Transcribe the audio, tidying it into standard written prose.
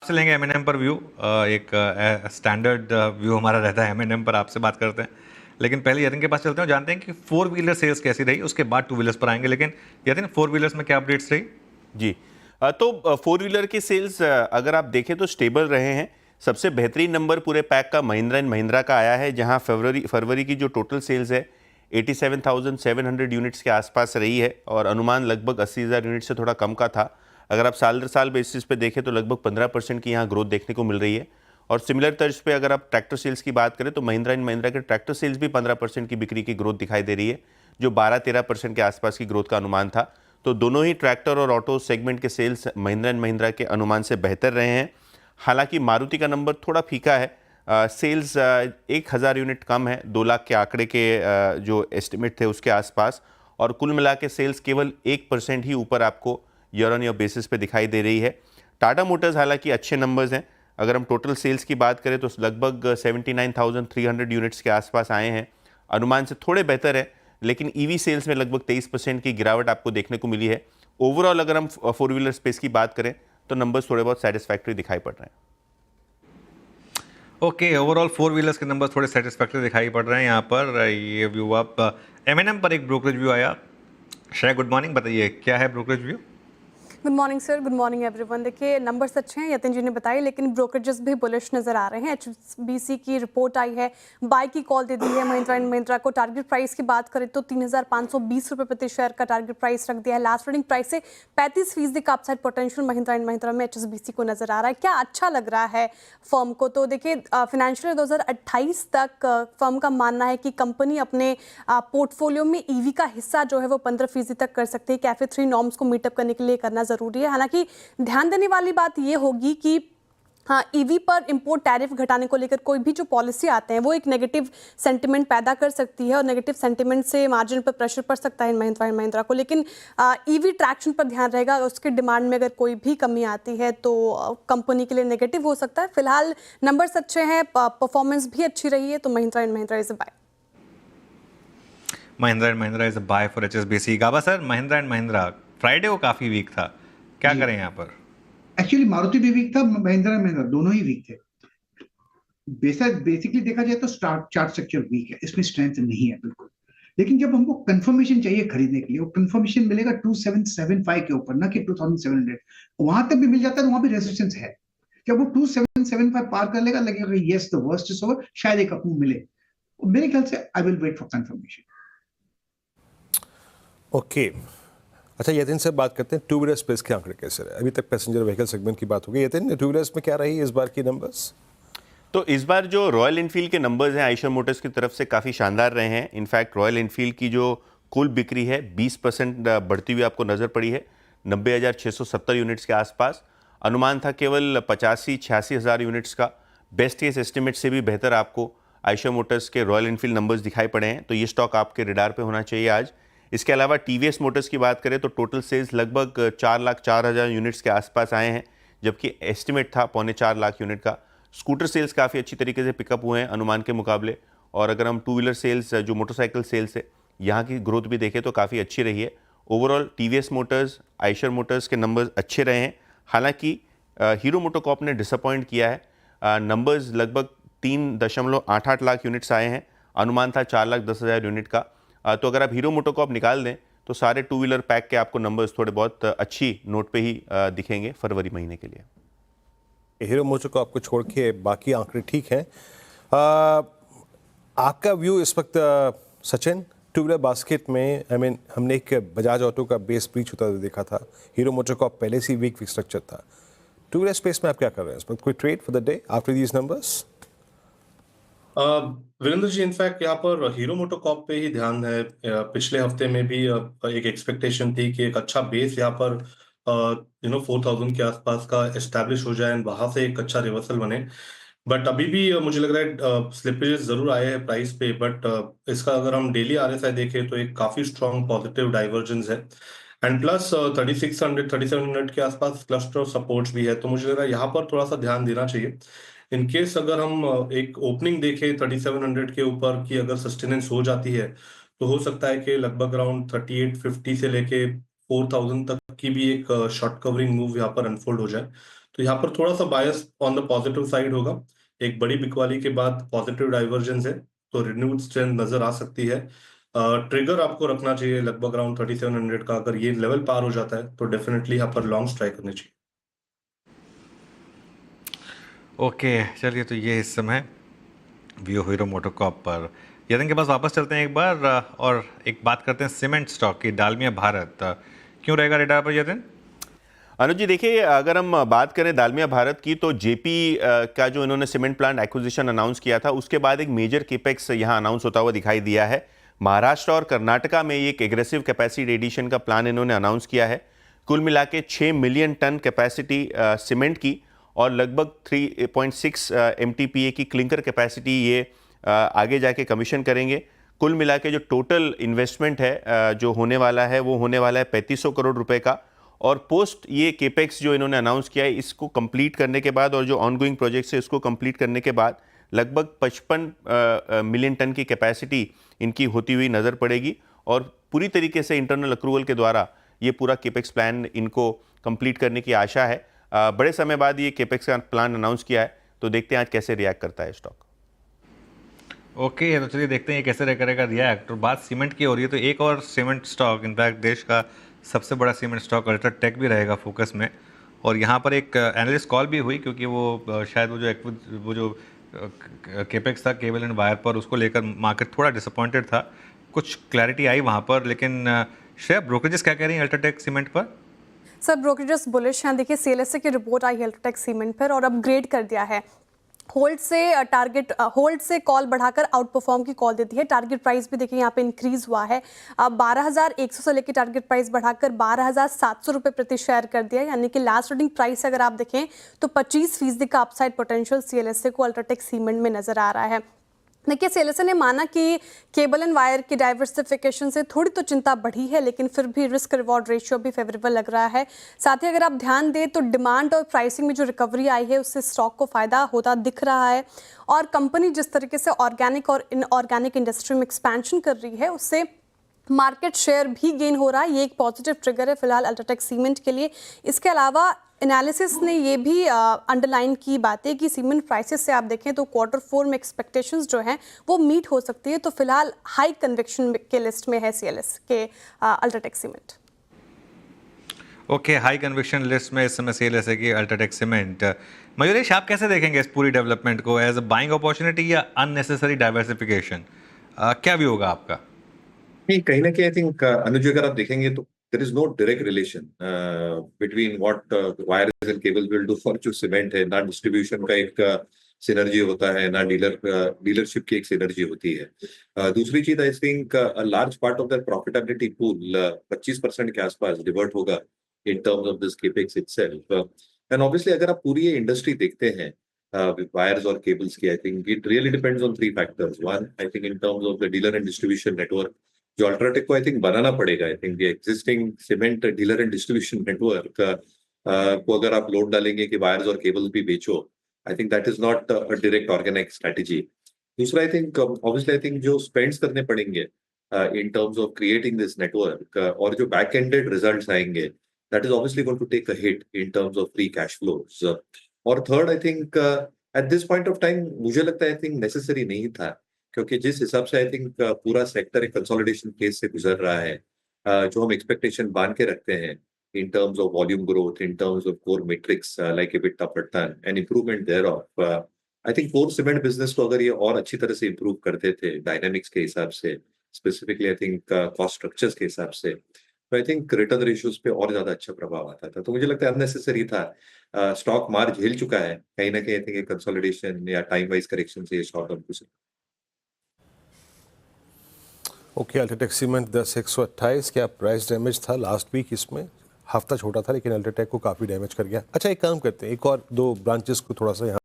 से लेंगे एमएनएम पर व्यू। एक स्टैंडर्ड व्यू हमारा रहता है, एमएनएम पर आपसे बात करते हैं। लेकिन पहले यतिन के पास चलते हैं, जानते हैं कि फोर व्हीलर सेल्स कैसी रही, उसके बाद टू व्हीलर्स पर आएंगे। लेकिन यतिन, फोर व्हीलर्स में क्या अपडेट्स रही? जी। तो फोर व्हीलर के सेल्स अगर आप देखें तो स्टेबल रहे हैं। सबसे बेहतरीन नंबर पूरे पैक का महिंद्रा एंड महिंद्रा का आया है, जहां फरवरी की जो टोटल सेल्स है 87,700 यूनिट्स के आसपास रही है और अनुमान लगभग 80,000 यूनिट से थोड़ा कम का था। अगर आप साल दर साल बेसिस पे देखें तो लगभग 15% की यहाँ ग्रोथ देखने को मिल रही है। और सिमिलर तर्ज पे अगर आप ट्रैक्टर सेल्स की बात करें तो महिंद्रा एंड महिंद्रा के ट्रैक्टर सेल्स भी 15% की बिक्री की ग्रोथ दिखाई दे रही है, जो 12-13% के आसपास की ग्रोथ का अनुमान था। तो दोनों ही ट्रैक्टर और ऑटो सेगमेंट के सेल्स महिंद्रा एंड महिंद्रा के अनुमान से बेहतर रहे हैं। हालांकि मारुति का नंबर थोड़ा फीका है। सेल्स 1,000 यूनिट कम है, 2 लाख के आंकड़े के जो एस्टिमेट थे उसके आसपास। और कुल मिला के सेल्स केवल 1% ही ऊपर आपको ईयर ऑन ईयर बेसिस पे दिखाई दे रही है। टाटा मोटर्स हालांकि अच्छे नंबर्स हैं। अगर हम टोटल सेल्स की बात करें तो लगभग 79,300 यूनिट्स के आसपास आए हैं, अनुमान से थोड़े बेहतर है। लेकिन ईवी सेल्स में लगभग 23% की गिरावट आपको देखने को मिली है। ओवरऑल अगर हम फोर व्हीलर स्पेस की बात करें तो नंबर्स थोड़े बहुत सेटिस्फैक्टरी दिखाई पड़ रहे हैं। ओके, ओवरऑल फोर व्हीलर्स के नंबर थोड़े सेटिस्फैक्टरी दिखाई पड़ रहे हैं यहाँ पर। ये व्यू आप एमएनएम पर एक ब्रोकरेज व्यू आया। श्रेया, गुड मॉर्निंग, बताइए क्या है brokerage view? Good morning sir, good morning everyone. देखिए, नंबर्स अच्छे हैं, यतिन जी ने बताई, लेकिन ब्रोकरेजेस भी बुलिश नजर आ रहे हैं। एचएसबीसी की रिपोर्ट आई है, बाय की कॉल दे दी है महिंद्रा एंड महिंद्रा को। टारगेट प्राइस की बात करें तो 3,520 रुपये प्रति शेयर का टारगेट प्राइस रख दिया है। लास्ट ट्रेडिंग प्राइस से 35% का upside potential Mahindra and Mahindra में एचएसबीसी को नजर आ रहा है। क्या अच्छा लग रहा है फर्म को? तो देखिए, फाइनेंशियल 2028 तक फर्म का मानना है कि कंपनी अपने पोर्टफोलियो में ईवी का हिस्सा जो है वो 15% तक कर सकती है। कैफे 3 नॉर्म्स को मीटअप करने के लिए करना जरूरी है। हालांकि ध्यान देने वाली बात यह होगी कि हाँ, ईवी पर इंपोर्ट टैरिफ घटाने को लेकर कोई भी जो पॉलिसी आते हैं वो एक नेगेटिव सेंटिमेंट पैदा कर सकती है और नेगेटिव सेंटिमेंट से मार्जिन पर प्रेशर पड़ सकता है महिंद्रा एंड महिंद्रा को। लेकिन ईवी ट्रैक्शन पर ध्यान रहेगा, उसके डिमांड में अगर कोई भी कमी आती है तो कंपनी के लिए नेगेटिव हो सकता है। फिलहाल नंबर्स अच्छे हैं, परफॉर्मेंस भी अच्छी रही है, तो Mahindra and Mahindra is a buy. Mahindra and Mahindra is a buy for HSBC. Gaba sir, Mahindra and Mahindra Friday को काफी वीक था, क्या जी, करें यहाँ पर? एक्चुअली मारुति भी वीक था, महिंद्रा एंड महिंद्रा दोनों ही वीक थे। बेसिकली देखा जाए तो चार्ट स्ट्रक्चर वीक है, इसमें स्ट्रेंथ नहीं है बिल्कुल। लेकिन जब हमको कंफर्मेशन चाहिए खरीदने के लिए, वो कंफर्मेशन मिलेगा 2775 के ऊपर, ना कि 2700। वहां तक भी मिल जाता है तो वहां भी रेजिस्टेंस है। जब वो 2775 पार कर लेगा, लगेगा yes the worst is over, शायद एक अप मूव मिले। मेरे ख्याल से I will wait for confirmation. Okay, अच्छा यतिन से बात करते हैं टू व्हीलर स्पेस के आंकड़े कैसे रहे। अभी तक पैसेंजर व्हीकल सेगमेंट की बात हो गई। यतिन, टू व्हीलर्स में क्या रही इस बार की नंबर्स? तो इस बार जो रॉयल एनफील्ड के नंबर्स हैं आइशर मोटर्स की तरफ से काफ़ी शानदार रहे हैं। इनफैक्ट रॉयल एनफील्ड की जो कुल बिक्री है 20% बढ़ती हुई आपको नज़र पड़ी है, 90,670 यूनिट्स के आसपास। अनुमान था केवल 85-86 हज़ार यूनिट्स का। बेस्ट केस एस्टिमेट से भी बेहतर आपको आइशर मोटर्स के रॉयल एनफील्ड नंबर्स दिखाई पड़े हैं, तो ये स्टॉक आपके रिडार पे होना चाहिए आज। इसके अलावा टीवीएस मोटर्स की बात करें तो टोटल सेल्स लगभग 4,04,000 यूनिट्स के आसपास आए हैं, जबकि एस्टिमेट था 4.25 यूनिट का। स्कूटर सेल्स काफ़ी अच्छी तरीके से पिकअप हुए हैं अनुमान के मुकाबले। और अगर हम टू व्हीलर सेल्स, जो मोटरसाइकिल सेल्स है, यहाँ की ग्रोथ भी देखें तो काफ़ी अच्छी रही है। Overall TVS Motors, Eicher Motors के नंबर्स अच्छे रहे हैं। हालांकि हीरो मोटोकॉर्प ने डिसअपॉइंट किया है। नंबर्स लगभग 3.88 लाख यूनिट्स आए हैं, अनुमान था 4,10,000 यूनिट का। तो अगर आप हीरो मोटोकॉर्प निकाल दें तो सारे टू व्हीलर पैक के आपको नंबर्स थोड़े बहुत अच्छी नोट पे ही दिखेंगे फरवरी महीने के लिए। हीरो मोटर को आपको छोड़ के बाकी आंकड़े ठीक हैं। आपका व्यू इस वक्त सचिन, टू व्हीलर बास्केट में हमने एक बजाज ऑटो का बेस ब्रीच होता हुआ देखा था। हीरो मोटर को पहले से वीक स्ट्रक्चर था। टू व्हीलर स्पेस में आप क्या कर रहे हैं इस वक्त? कोई trade for the day after these numbers? Virendra ji, in fact यहाँ पर हीरो मोटोकॉर्प पे ही ध्यान है। पिछले हफ्ते में भी एक एक्सपेक्टेशन थी कि एक अच्छा बेस यहाँ पर 4,000 के आसपास का एस्टैब्लिश हो जाए, वहां से एक अच्छा रिवर्सल बने। बट अभी भी मुझे लग रहा है स्लिपेजेस जरूर आए हैं प्राइस पे, बट इसका अगर हम डेली आरएसआई देखें तो एक काफी स्ट्रॉन्ग पॉजिटिव डाइवर्जेंस है। एंड प्लस 3600-3700 के आसपास क्लस्टर सपोर्ट्स भी है, तो मुझे लग रहा है यहाँ पर थोड़ा सा ध्यान देना चाहिए। इन केस अगर हम एक ओपनिंग देखें 3700 के ऊपर की अगर सस्टेनेंस हो जाती है, तो हो सकता है कि लगभग अराउंड 3850 से लेके 4000 तक की भी एक शॉर्ट कवरिंग मूव यहाँ पर अनफोल्ड हो जाए। तो यहाँ पर थोड़ा सा बायस ऑन द पॉजिटिव साइड होगा। एक बड़ी बिकवाली के बाद पॉजिटिव डाइवर्जेंस है, तो रिन्यूड स्ट्रेंथ नजर आ सकती है। ट्रिगर आपको रखना चाहिए लगभग अराउंड 3700 का। अगर ये लेवल पार हो जाता है तो डेफिनेटली यहाँ पर लॉन्ग स्ट्राइक करनी चाहिए। ओके, चलिए, तो ये इस समय व्यू हीरो मोटोकॉर्प पर। यतन के पास वापस चलते हैं एक बार और एक बात करते हैं सीमेंट स्टॉक की। डालमिया भारत क्यों रहेगा रेडार पर यतन? अनुज जी देखिए, अगर हम बात करें दालमिया भारत की, तो जेपी का जो इन्होंने सीमेंट प्लांट एक्विजिशन अनाउंस किया था, उसके बाद एक मेजर केपेक्स यहाँ अनाउंस होता हुआ दिखाई दिया है। महाराष्ट्र और कर्नाटका में एक एग्रेसिव कैपेसिटी एडिशन का प्लान इन्होंने अनाउंस किया है। कुल मिला के 6 मिलियन टन कैपेसिटी सीमेंट की और लगभग 3.6 MTPA की क्लिंकर कैपेसिटी ये आगे जाके कमीशन करेंगे। कुल मिला के जो टोटल इन्वेस्टमेंट है जो होने वाला है, वो होने वाला है 3500 करोड़ रुपए का। और पोस्ट ये केपेक्स जो इन्होंने अनाउंस किया है, इसको कंप्लीट करने के बाद और जो ऑनगोइंग प्रोजेक्ट्स है इसको कंप्लीट करने के बाद लगभग 55 मिलियन टन की कैपेसिटी इनकी होती हुई नज़र पड़ेगी। और पूरी तरीके से इंटरनल अक्रूवल के द्वारा ये पूरा केपेक्स प्लान इनको कंप्लीट करने की आशा है। बड़े समय बाद ये केपेक्स का प्लान अनाउंस किया है, तो देखते हैं आज कैसे रिएक्ट करता है स्टॉक। ओके, तो चलिए देखते हैं ये कैसे करेगा रिएक्ट। और बात सीमेंट की हो रही है तो एक और सीमेंट स्टॉक, इनफैक्ट देश का सबसे बड़ा सीमेंट स्टॉक अल्ट्राटेक भी रहेगा फोकस में। और यहाँ पर एक एनालिस्ट कॉल भी हुई, क्योंकि वो शायद वो जो केपेक्स था केबल एंड वायर पर, उसको लेकर मार्केट थोड़ा डिसअपॉइंटेड था। कुछ क्लैरिटी आई वहाँ पर, लेकिन श्रेया, ब्रोकरेजेस क्या कह रही हैं अल्ट्राटेक सीमेंट पर? सर ब्रोकरेजेस बुलिश हैं। देखिए सीएलएसए की रिपोर्ट आई है अल्ट्राटेक सीमेंट पर और अपग्रेड कर दिया है। होल्ड से कॉल बढ़ाकर आउट परफॉर्म की कॉल देती है। टारगेट प्राइस भी देखिए यहाँ पे इंक्रीज हुआ है। 12,100 से लेकर टारगेट प्राइस बढ़ाकर 12,700 रुपये प्रति शेयर कर दिया। यानी कि लास्ट ट्रेडिंग प्राइस अगर आप देखें तो 25% का अपसाइड पोटेंशियल सीएलएसए को अल्ट्राटेक सीमेंट में नजर आ रहा है। देखिए सीएलएसए ने माना कि केबल एंड वायर की डाइवर्सिफिकेशन से थोड़ी तो चिंता बढ़ी है, लेकिन फिर भी रिस्क रिवॉर्ड रेशियो भी फेवरेबल लग रहा है। साथ ही अगर आप ध्यान दें तो डिमांड और प्राइसिंग में जो रिकवरी आई है उससे स्टॉक को फायदा होता दिख रहा है। और कंपनी जिस तरीके से ऑर्गेनिक और इनऑर्गेनिक इंडस्ट्री में एक्सपेंशन कर रही है, उससे मार्केट शेयर भी गेन हो रहा है। ये एक पॉजिटिव ट्रिगर है फिलहाल अल्ट्राटेक सीमेंट के लिए। इसके अलावा एनालिसिस ने ये भी अंडरलाइन की बातें कि सीमेंट प्राइसेस से आप देखें तो Q4 में एक्सपेक्टेशंस जो हैं वो मीट हो सकती है। तो फिलहाल हाई कन्विक्शन के लिस्ट में है सीएलएस के UltraTech cement. Okay, high conviction list में इस समय सीएलएसए की अल्ट्राटेक सीमेंट। मयूरेश, आप कैसे देखेंगे इस पूरी डेवलपमेंट को? एज अ बाइंग अपॉर्चुनिटी या अननेसेसरी डाइवर्सिफिकेशन? क्या व्यू होगा आपका? नहीं, कहीं ना कहीं आई थिंक अनुज, अगर आप देखेंगे तो there is no direct relation between what wires and cables will do for जो सीमेंट है। ना डिस्ट्रीब्यूशन का एक सिनर्जी होता है, ना डीलरशिप की एक सिनर्जी होती है। दूसरी चीज, I think large part of that profitability pool 25% के आसपास डिवर्ट होगा इन terms of this capex itself. And obviously अगर आप पूरी ये इंडस्ट्री देखते हैं वायर्स और केबल्स की, I think it really depends on 3 factors. One, I think in terms of the dealer and distribution network जो अल्ट्राटेक को आई थिंक बनाना पड़ेगा। I think existing cement dealer and distribution network को अगर आप load डालेंगे कि wires और cables भी बेचो, I think that is not a direct organic strategy. दूसरा, I think obviously I think जो स्पेंड्स करने पड़ेंगे in terms of creating this network और जो बैक एंडेड रिजल्ट्स आएंगे, that is obviously going to take a hit in terms of free cash flows. और third, I think at this point of time मुझे लगता है I think necessary नहीं था, क्योंकि जिस हिसाब से आई थिंक पूरा सेक्टर एक कंसोलिडेशन फेज से गुजर रहा है, जो हम एक्सपेक्टेशन बांध के रखते हैं in terms of volume growth, in terms of core metrics like EBITDA per ton and improvement thereof, I think core cement business को अगर ये और अच्छी तरह से इंप्रूव करते थे डायनामिक्स के हिसाब से, specifically I think cost structures के हिसाब से, तो आई थिंक रिटर्न रेशियोज पे और ज्यादा अच्छा प्रभाव आता था। तो मुझे लगता है अननेसेसरी था। स्टॉक मार झेल चुका है कहीं ना कहीं। आई थिंक कंसोलिडेशन या टाइम वाइज करेक्शन से ये स्टॉक हम कुछ ओके, अल्ट्राटेक सीमेंट 10,128 क्या प्राइस डैमेज था लास्ट वीक? इसमें हफ्ता छोटा था लेकिन अल्ट्राटेक को काफ़ी डैमेज कर गया। अच्छा, एक काम करते हैं, एक और 2 ब्रांचेस को थोड़ा सा यहाँ